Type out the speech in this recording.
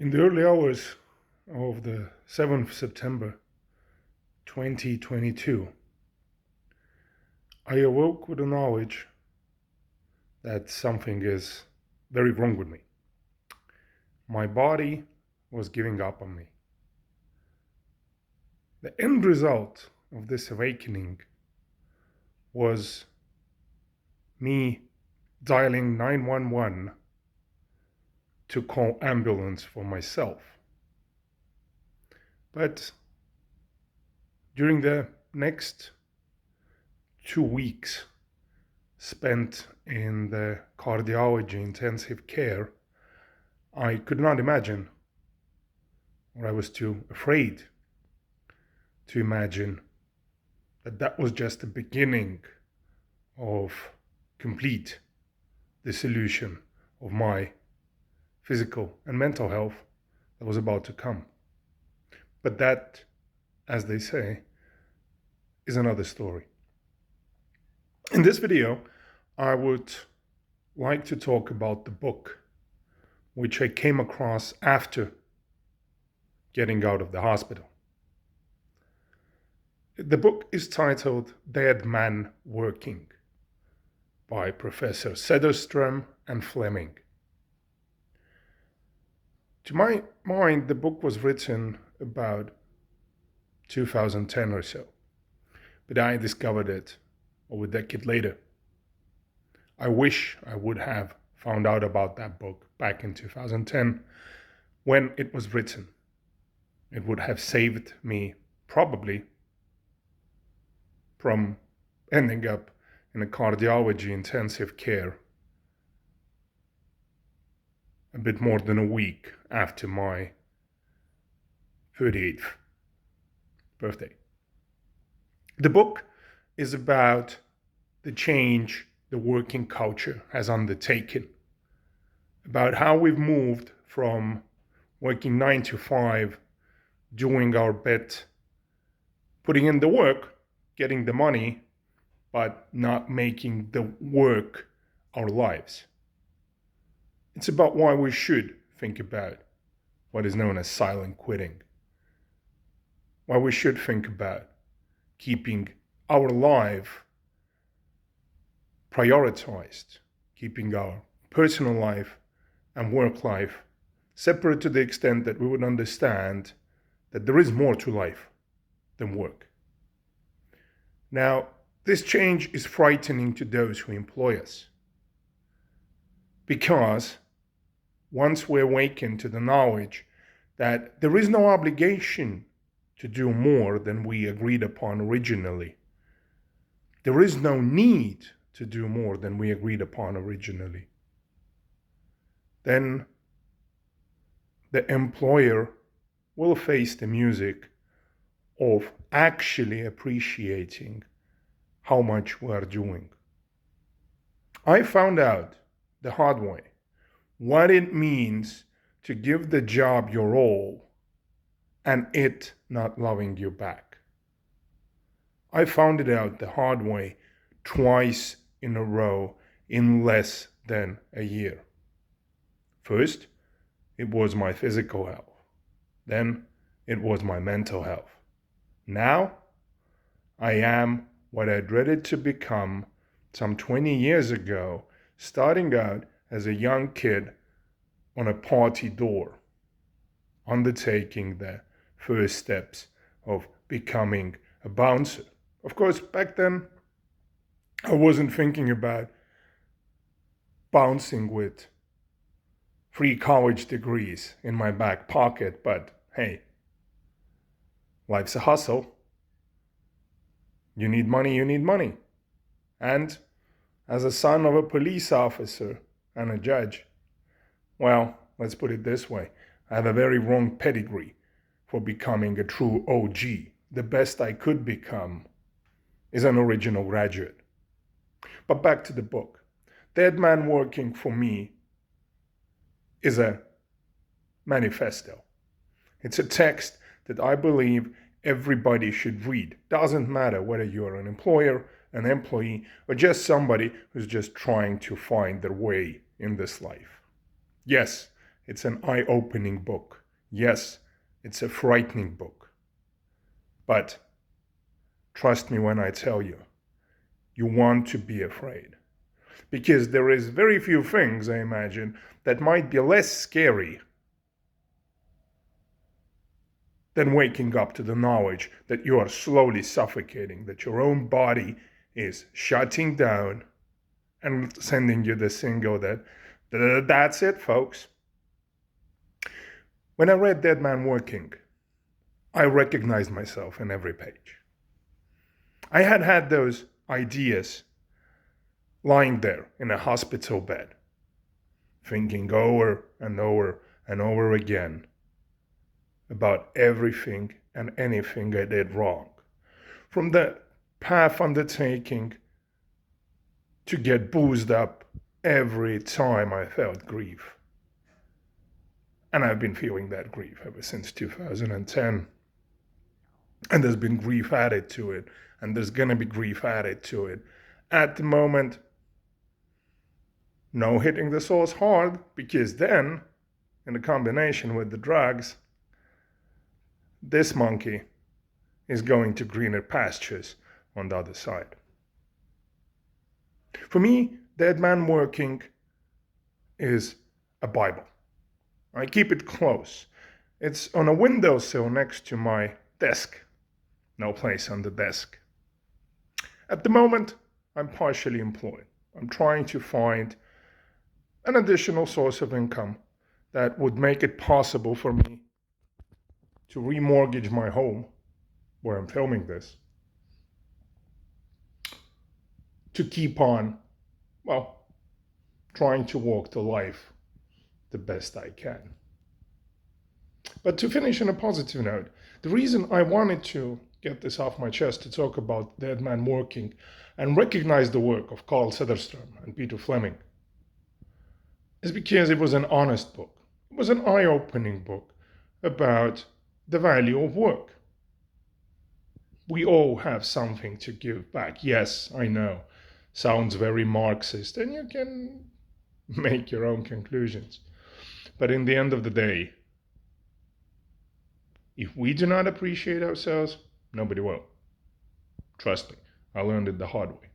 In the early hours of the 7th September 2022, I awoke with the knowledge that something is very wrong with me. My body was giving up on me. The end result of this awakening was me dialing 911 to call ambulance for myself. But during the next 2 weeks spent in the cardiology intensive care, I could not imagine, or I was too afraid to imagine, that that was just the beginning of complete dissolution of my physical and mental health that was about to come. But that, as they say, is another story. In this video, I would like to talk about the book which I came across after getting out of the hospital. The book is titled Dead Man Working by Professor Cederström and Fleming. To my mind, the book was written about 2010 or so, but I discovered it over a decade later. I wish I would have found out about that book back in 2010 when it was written. It would have saved me probably from ending up in a cardiology intensive care a bit more than a week after my 38th birthday. The book is about the change the working culture has undertaken, about how we've moved from working 9 to 5, doing our bit, putting in the work, getting the money, but not making the work our lives. It's about why we should think about what is known as silent quitting. Why we should think about keeping our life prioritized, keeping our personal life and work life separate to the extent that we would understand that there is more to life than work. Now, this change is frightening to those who employ us, because once we awaken to the knowledge that there is no obligation to do more than we agreed upon originally, there is no need to do more than we agreed upon originally, then the employer will face the music of actually appreciating how much we are doing. I found out the hard way what it means to give the job your all and it not loving you back. I found it out the hard way twice in a row in less than a year. First, it was my physical health. Then it was my mental health. Now, I am what I dreaded to become some 20 years ago, starting out as a young kid on a party door, undertaking the first steps of becoming a bouncer. Of course, back then, I wasn't thinking about bouncing with 3 college degrees in my back pocket, but hey, life's a hustle. You need money, you need money. And as a son of a police officer and a judge, well, let's put it this way, I have a very wrong pedigree for becoming a true OG. The best I could become is an original graduate. But back to the book. Dead Man Working for me is a manifesto. It's a text that I believe everybody should read. Doesn't matter whether you're an employer, an employee, or just somebody who's just trying to find their way in this life. Yes, it's an eye-opening book. Yes, it's a frightening book. But trust me when I tell you, you want to be afraid. Because there is very few things, I imagine, that might be less scary than waking up to the knowledge that you are slowly suffocating, that your own body is shutting down and sending you the signal that that's it, folks. When I read Dead Man Walking, I recognized myself in every page. I had had those ideas lying there in a hospital bed, thinking over and over and over again about everything and anything I did wrong. From the path undertaking to get boozed up every time I felt grief. And I've been feeling that grief ever since 2010. And there's been grief added to it, and there's gonna be grief added to it. At the moment, no hitting the source hard, because then, in the combination with the drugs, this monkey is going to greener pastures on the other side. For me, Dead Man Walking is a Bible. I keep it close. It's on a windowsill next to my desk. No place on the desk. At the moment, I'm partially employed. I'm trying to find an additional source of income that would make it possible for me to remortgage my home, where I'm filming this, to keep on, well, trying to walk the life the best I can. But to finish on a positive note, the reason I wanted to get this off my chest to talk about Dead Man Walking and recognize the work of Carl Cederström and Peter Fleming is because it was an honest book. It was an eye-opening book about the value of work. We all have something to give back. Yes, I know, sounds very Marxist, and you can make your own conclusions. But in the end of the day, if we do not appreciate ourselves, nobody will. Trust me, I learned it the hard way.